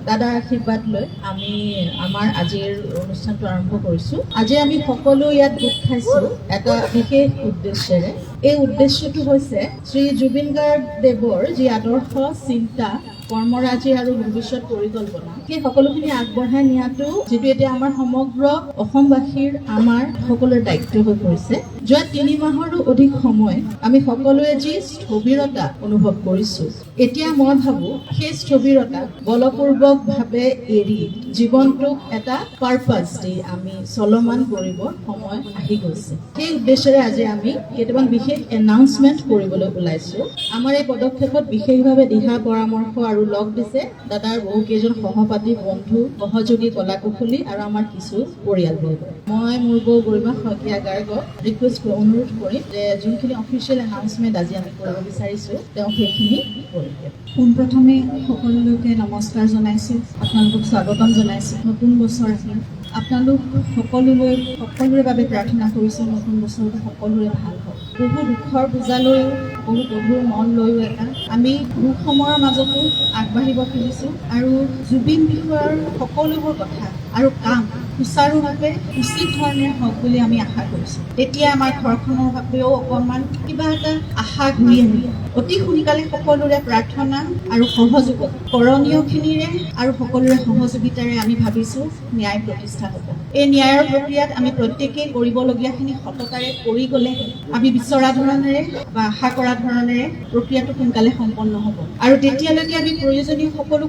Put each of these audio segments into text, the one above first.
দাদাৰ আশীৰ্বাদ লৈ আমি আমাৰ আজিৰ অনুষ্ঠানটো আৰম্ভ কৰিছোঁ। আজি আমি সকলো ইয়াত গোট খাইছোঁ এটা বিশেষ উদ্দেশ্যেৰে। এই উদ্দেশ্যটো হৈছে শ্ৰী জুবিন গাৰ্গ দেৱৰ যি আদৰ্শ চিন্তা কৰ্মৰাজি আৰু ভৱিষ্যত পৰিকল্পনা সেই সকলোখিনি আগবঢ়াই নিয়াটো যিটো এতিয়া আমাৰ সমগ্ৰ অসমবাসীৰ আমাৰ সকলোৰে দায়িত্ব হৈ পৰিছে। যোৱা 3 মাহৰো অধিক সময় আমি সকলোৱে যি স্থবিৰতা অনুভৱ কৰিছো, এতিয়া মই ভাবো সেই স্থবিৰতা বলপূৰ্বকভাৱে এৰি জীৱনটোক এটা পাৰপাছ দি আমি চলমান কৰিব সময় আহি গৈছে। সেই উদ্দেশ্যেৰে আজি আমি কেইটামান বিশেষ এনাউন্সমেণ্ট কৰিবলৈ ওলাইছো। আমাৰ এই পদক্ষেপত বিশেষভাৱে দিহা পৰামৰ্শ আৰু লগ দিছে দাদাৰ বহুকেইজন সহপাঠী, বন্ধু, সহযোগী, কলাকুশলী আৰু আমাৰ কিছু পৰিয়ালবৰ্গ। মই মোৰ বৌ গৰিমা শইকীয়া গাৰ্গক অনুৰোধ কৰিম যে যোনখিনি অফিচিয়েল এনাউন্সমেণ্ট আজি আমি কৰিব বিচাৰিছো তেওঁ সেইখিনি কৰি দিয়ে। পোনপ্ৰথমে সকলোকে নমস্কাৰ জনাইছোঁ, আপোনালোকক স্বাগতম জনাইছোঁ। নতুন বছৰ আহিল, আপোনালোক সকলোৰে বাবে প্ৰাৰ্থনা কৰিছোঁ নতুন বছৰটো সকলোৰে ভাল হওক। বহু দুখৰ বোজা লৈও, বহু গভীৰ মন লৈও আমি দুখ সময়ৰ মাজতো আগবাঢ়িব খুজিছোঁ আৰু জুবিন বিষয়ৰ সকলোবোৰ কথা আৰু কাম সুচাৰুভাৱে উচিত ধৰণে হওক বুলি আমি আশা কৰিছোঁ। তেতিয়া আমাৰ ঘৰখনৰ বাবেও অকণমান কিবা এটা আশা ঘূৰি আনিব। অতি সোনকালে সকলোৰে প্ৰাৰ্থনা আৰু সহযোগত কৰণীয়খিনিৰে আৰু সকলোৰে সহযোগিতাৰে আমি ভাবিছোঁ ন্যায় প্ৰতিষ্ঠা হ'ব। এই ন্যায়ৰ প্ৰক্ৰিয়াত আমি প্ৰত্যেকেই কৰিবলগীয়াখিনি সততাৰে কৰি গ'লে আমি বিচৰা ধৰণেৰে বা আশা কৰা ধৰণেৰে প্ৰক্ৰিয়াটো সোনকালে সম্পন্ন হ'ব আৰু তেতিয়ালৈকে আমি প্ৰয়োজনীয় সকলো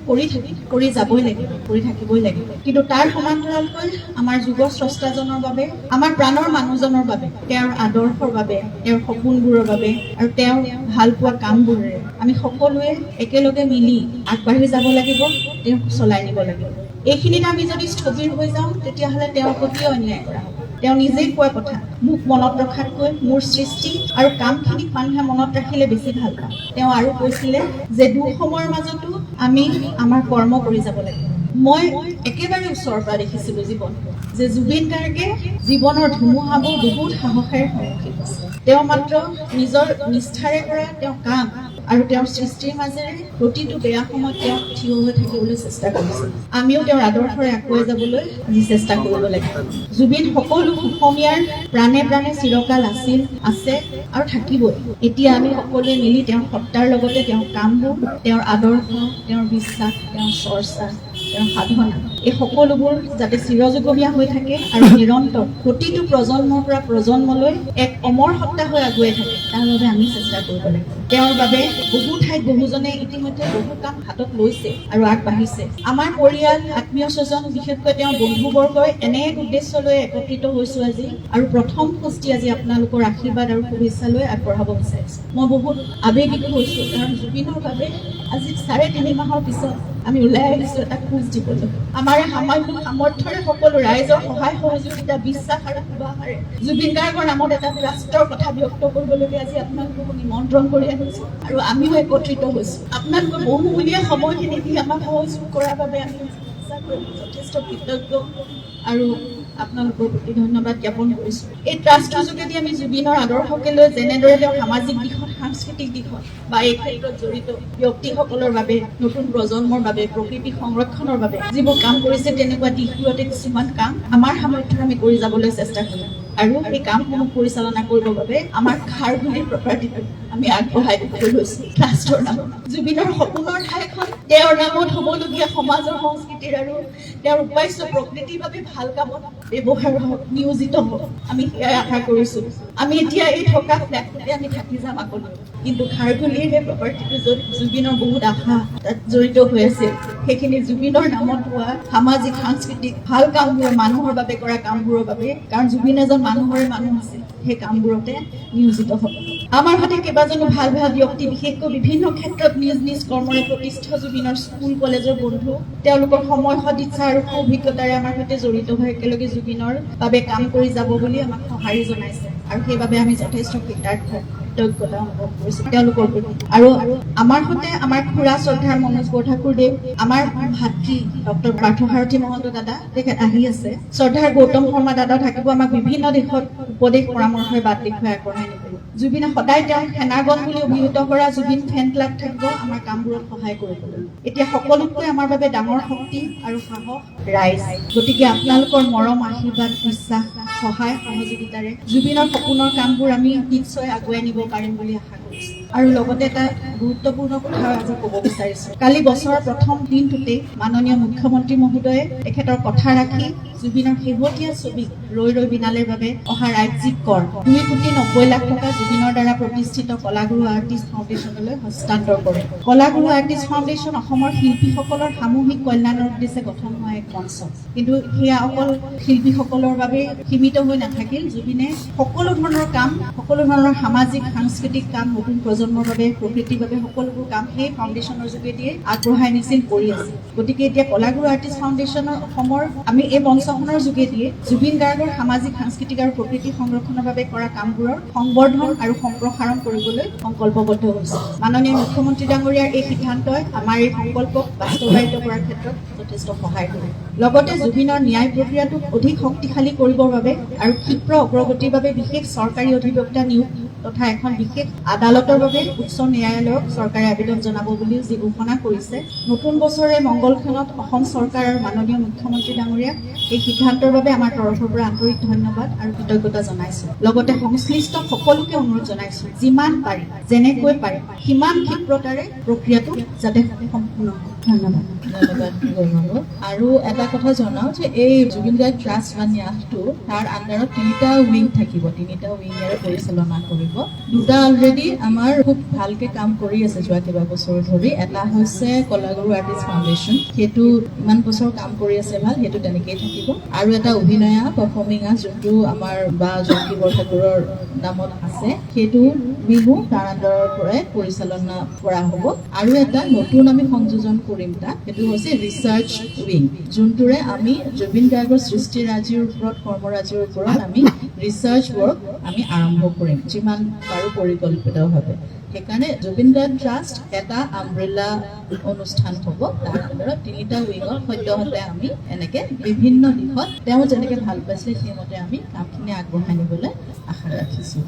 কৰি যাবই লাগিব, কৰি থাকিবই লাগিব। কিন্তু তাৰ সমান্তৰালকৈ আমাৰ যুৱ স্ৰষ্টাজনৰ বাবে, আমাৰ প্ৰাণৰ মানুহজনৰ বাবে, তেওঁৰ আদৰ্শৰ বাবে, তেওঁৰ সপোনবোৰৰ বাবে আৰু তেওঁৰ ভাল পোৱা কামবোৰেৰে আমি সকলোৱে একেলগে মিলি আগবাঢ়ি যাব লাগিব, তেওঁক চলাই নিব লাগিব। এইখিনিত আমি যদি স্থবিৰ হৈ যাওঁ তেতিয়াহ'লে তেওঁৰ প্ৰতিও অন্যায় কৰা হ'ব। তেওঁ নিজেই কোৱা কথা, মোক মনত ৰখাতকৈ মোৰ সৃষ্টি আৰু কামখিনিক মানুহে মনত ৰাখিলে বেছি ভাল পাওঁ। তেওঁ আৰু কৈছিলে যে দুখ সময়ৰ মাজতো আমি আমাৰ কৰ্ম কৰি যাব লাগিব। মই একেবাৰে ওচৰৰ পৰা দেখিছিলোঁ জীৱনটো যে জুবিন গাৰ্গে জীৱনৰ ধুমুহাবোৰ বহুত সাহসেৰে সন্মুখীন হৈছে। তেওঁ মাত্ৰ নিজৰ নিষ্ঠাৰে কৰা তেওঁ কাম আৰু তেওঁৰ সৃষ্টিৰ মাজেৰে প্ৰতিটো বেয়া সময়ত তেওঁ থিয় হৈ থাকিবলৈ চেষ্টা কৰিছে। আমিও তেওঁৰ আদৰ্শৰে আগুৱাই যাবলৈ আজি চেষ্টা কৰিব লাগিব। জুবিন সকলো অসমীয়াৰ প্ৰাণে প্ৰাণে চিৰকাল আছিল, আছে আৰু থাকিবই। এতিয়া আমি সকলোৱে মিলি তেওঁৰ সত্তাৰ লগতে তেওঁৰ কামবোৰ, তেওঁৰ আদৰ্শ, তেওঁৰ বিশ্বাস, তেওঁৰ চৰ্চা, তেওঁৰ সাধনা এই সকলোবোৰ যাতে চিৰযুগমীয়া হৈ থাকে আৰু নিৰন্তৰ প্ৰতিটো প্ৰজন্মৰ পৰা প্ৰজন্মলৈ এক অমৰ সত্তা হৈ আগুৱাই থাকে, তাৰ বাবে আমি চেষ্টা কৰিব লাগিব। তেওঁৰ বাবে বহু ঠাইত বহুজনে ইতিমধ্যে বহু কাম হাতত লৈছে আৰু আগবাঢ়িছে। আমাৰ পৰিয়াল, আত্মীয় স্বজন, বিশেষকৈ তেওঁৰ বন্ধুবৰ্গই এনে এক উদ্দেশ্য লৈ একত্ৰিত হৈছোঁ আজি আৰু প্ৰথম খোজটি আজি আপোনালোকৰ আশীৰ্বাদ আৰু শুভেচ্ছা লৈ আগবঢ়াব বিচাৰিছোঁ। মই বহুত আৱেগিক হৈছোঁ কাৰণ জুবিনৰ বাবে আজি 3.5 মাহৰ পিছত আমি ওলাই আহিছোঁ এটা খোজ দিবলৈ। আমাৰ সামৰ্থ্যৰে সকলো ৰাইজৰ সহায় সহযোগিতা, বিশ্বাস আৰু সুবাসেৰে জুবিন গাৰ্গৰ নামত এটা ৰাষ্ট্ৰৰ কথা ব্যক্ত কৰিবলৈ আজি আপোনালোকক নিমন্ত্ৰণ কৰি আনিছোঁ আৰু আমিও একত্ৰিত হৈছোঁ। আপোনালোকৰ বহুমূলীয়া সময়খিনি দি আমাক সহযোগ কৰাৰ বাবে আমি যথেষ্ট কৃতজ্ঞ আৰু আপোনালোকৰ প্ৰতি ধন্যবাদ জ্ঞাপন কৰিছোঁ। এই ট্ৰাষ্টৰ যোগেদি আমি জুবিনৰ আদৰ্শকে লৈ যেনেদৰে তেওঁ সামাজিক দিশত, সাংস্কৃতিক দিশত বা এই ক্ষেত্ৰত জড়িত ব্যক্তিসকলৰ বাবে, নতুন প্ৰজন্মৰ বাবে, প্ৰকৃতি সংৰক্ষণৰ বাবে যিবোৰ কাম কৰিছে, তেনেকুৱা দিশবোৰতে কিছুমান কাম আমাৰ সামৰ্থ্যৰে আমি কৰি যাবলৈ চেষ্টা কৰিম আৰু এই কামসমূহ পৰিচালনা কৰিবৰ বাবে আমাৰ খাৰঘূলিৰ প্ৰপাৰ্টিটো আমি আগবঢ়াই দিবলৈ লৈছোঁ ট্ৰাষ্টৰ নামত। জুবিনৰ সপোনৰ ঠাইখন তেওঁৰ নামত হ'বলগীয়া সমাজৰ সংস্কৃতিৰ আৰু তেওঁৰ উপাস্য প্ৰকৃতিৰ বাবে ভাল কামত ব্যৱহাৰ হওক, নিয়োজিত হওক, আমি সেয়াই আশা কৰিছোঁ। আমি এতিয়া এই থকা ফ্লেটটোতে আমি থাকি যাম আগলৈ, কিন্তু খাৰঘূলিৰ সেই প্ৰপাৰ্টিটো য'ত জুবিনৰ বহুত আশা তাত জড়িত হৈ আছে, সেইখিনি জুবিনৰ নামত হোৱা সামাজিক, সাংস্কৃতিক ভাল কামবোৰ, মানুহৰ বাবে কৰা কামবোৰৰ বাবে, কাৰণ জুবিন এজন মানুহৰে মানুহ আছিল, সেই কামবোৰতে নিয়োজিত হ'ব। আমাৰ সৈতে কেইবাজনো ভাল ভাল ব্যক্তি, বিশেষকৈ বিভিন্ন ক্ষেত্ৰত নিজ নিজ কৰ্মৰে প্ৰতিষ্ঠিত জুবিনৰ স্কুল কলেজৰ বন্ধু, তেওঁলোকৰ সময়, সদিচ্ছা আৰু অভিজ্ঞতাৰে আমাৰ সৈতে জড়িত হৈ একেলগে জুবিনৰ বাবে কাম কৰি যাব বুলি আমাক সঁহাৰি জনাইছে আৰু সেইবাবে আমি যথেষ্ট কৃতজ্ঞ কৃতজ্ঞতা অনুভৱ কৰিছোঁ তেওঁলোকৰ প্ৰতি। আৰু আমাৰ সৈতে আমাৰ খুৰা শ্ৰদ্ধাৰ মনোজ বৰঠাকুৰদেৱ, আমাৰ ভাতৃ ডক্টৰ পাৰ্থসাৰথী মহন্ত দাদা তেখেত আহি আছে, শ্ৰদ্ধাৰ গৌতম শৰ্মা দাদা থাকিব, আমাক বিভিন্ন দিশত উপদেশ পৰামৰ্শই বাট দেখুৱাই আগবঢ়াই নিব। জুবিনে সদায় তেওঁ সেনাগন বুলি অভিহিত কৰা জুবিন ফেন ক্লাব থাকিব আমাৰ কামবোৰত সহায় কৰিবলৈ। এতিয়া সকলোতকৈ আমাৰ বাবে ডাঙৰ শক্তি আৰু সাহস ৰাইজ। গতিকে আপোনালোকৰ মৰম, আশীৰ্বাদ, বিশ্বাস, সহায় সহযোগিতাৰে জুবিনৰ সপোনৰ কামবোৰ আমি নিশ্চয় আগুৱাই নিব পাৰিম বুলি আশা কৰিছোঁ। আৰু লগতে এটা গুৰুত্বপূৰ্ণ কথা আজি ক'ব বিচাৰিছোঁ। কালি বছৰৰ প্ৰথম দিনটোতে মাননীয় মুখ্যমন্ত্ৰী মহোদয়ে তেখেতৰ কথা ৰাখি জুবিনৰ শেহতীয়া ছবি ৰৈ ৰৈ বিনালেৰ বাবে অহা ৰাজ্যিক কৰ 2,90,00,000 টকা জুবিনৰ দ্বাৰা প্ৰতিষ্ঠিত কলাগুৰু আৰ্টিষ্ট ফাউণ্ডেশ্যনলৈ হস্তান্তৰ কৰে। কলাগুৰু আৰ্টিষ্ট ফাউণ্ডেশ্যন অসমৰ শিল্পীসকলৰ সামূহিক কল্যাণৰ উদ্দেশ্যে গঠন হোৱা এক মঞ্চ। কিন্তু সেয়া অকল শিল্পীসকলৰ বাবে সীমিত হৈ নাথাকিল। জুবিনে সকলো ধৰণৰ কাম, সকলো ধৰণৰ সামাজিক সাংস্কৃতিক কাম নতুন প্ৰজন্মৰ বাবে, প্ৰকৃতিৰ বাবে সকলোবোৰ কাম সেই ফাউণ্ডেশ্যনৰ যোগেদিয়ে আগবঢ়াই নিছিল, কৰি আছে। গতিকে এতিয়া কলাগুৰু আৰ্টিষ্ট ফাউণ্ডেশ্যনৰ অসমৰ আমি এই মঞ্চখনৰ যোগেদিয়ে জুবিন গাৰ্গৰ সামাজিক সাংস্কৃতিক আৰু প্ৰকৃতি সংৰক্ষণৰ বাবে কৰা কামবোৰৰ সংবৰ্ধন আৰু সম্প্ৰসাৰণ কৰিবলৈ সংকল্পবদ্ধ হৈছে। মাননীয় মুখ্যমন্ত্ৰী ডাঙৰীয়াৰ এই সিদ্ধান্তই আমাৰ এই সংকল্পক বাস্তৱায়িত কৰাৰ ক্ষেত্ৰত যথেষ্ট সহায় কৰিব। লগতে জুবিনৰ ন্যায় প্ৰক্ৰিয়াটোক অধিক শক্তিশালী কৰিবৰ বাবে আৰু ক্ষীপ্ৰ অগ্ৰগতিৰ বাবে বিশেষ চৰকাৰী অধিবক্তা নিয়োগ তথা এখন বিশেষ আদালতৰ বাবে উচ্চ ন্যায়ালয়ক চৰকাৰে আবেদন জনাব বুলিও যি ঘোষণা কৰিছে। নতুন বছৰে মংগলক্ষণত অসম চৰকাৰ আৰু মাননীয় মুখ্যমন্ত্ৰী ডাঙৰীয়াক এই সিদ্ধান্তৰ বাবে আমাৰ তৰফৰ পৰা আন্তৰিক ধন্যবাদ আৰু কৃতজ্ঞতা জনাইছো। লগতে সংশ্লিষ্ট সকলোকে অনুৰোধ জনাইছো, যিমান পাৰি, যেনেকৈ পাৰি, সিমান ক্ষীপ্ৰতাৰে প্ৰক্ৰিয়াটো যাতে সম্পূৰ্ণ হয়। ধন্যবাদ। ধন্যবাদ গৌৰৱ। আৰু এটা কথা জনাওঁ যে এই জুবিন গাৰ্গ ট্ৰাষ্ট বা ন্যাসটো তাৰ আণ্ডাৰত 3টা উইং থাকিব, 3টা উইঙেৰে পৰিচালনা কৰিব। 2টা অলৰেডি আমাৰ খুব ভালকে কাম কৰি আছে যোৱা কেইবা বছৰ ধৰি। এটা হৈছে কলাগুৰু আৰ্টিষ্ট ফাউণ্ডেশ্যন, সেইটো ইমান বছৰ কাম কৰি আছে ভাল, সেইটো তেনেকেই থাকিব। আৰু এটা অভিনয়া পাৰফৰ্মিং আৰ্ট, যোনটো আমাৰ বা জংকী বৰঠাকুৰৰ নামত আছে, সেইটো বিহু তাৰ আণ্ডাৰৰ পৰাই পৰিচালনা কৰা হ'ব। আৰু এটা নতুন আমি সংযোজন কৰিম তাত, সেইটো হৈছে ৰিচাৰ্চ উইং, যোনটোৰে আমি জুবিন গাৰ্গৰ সৃষ্টিৰাজিৰ ওপৰত, কৰ্মৰাজিৰ ওপৰত আমি ৰিচাৰ্চ ৱৰ্ক আমি আৰম্ভ কৰিম, যিমান পাৰোঁ পৰিকল্পিতভাৱে। সেইকাৰণে জুবিন গাৰ্গ ট্ৰাষ্ট এটা আমব্ৰেলা অনুষ্ঠান হ'ব, তাৰ আণ্ডাৰত 3টা উইঙত সদ্যহতে আমি এনেকে বিভিন্ন দিশত তেওঁ যেনেকে ভাল পাইছিলে সেইমতে আমি কামখিনি আগবঢ়াই নিবলৈ আশা ৰাখিছোঁ।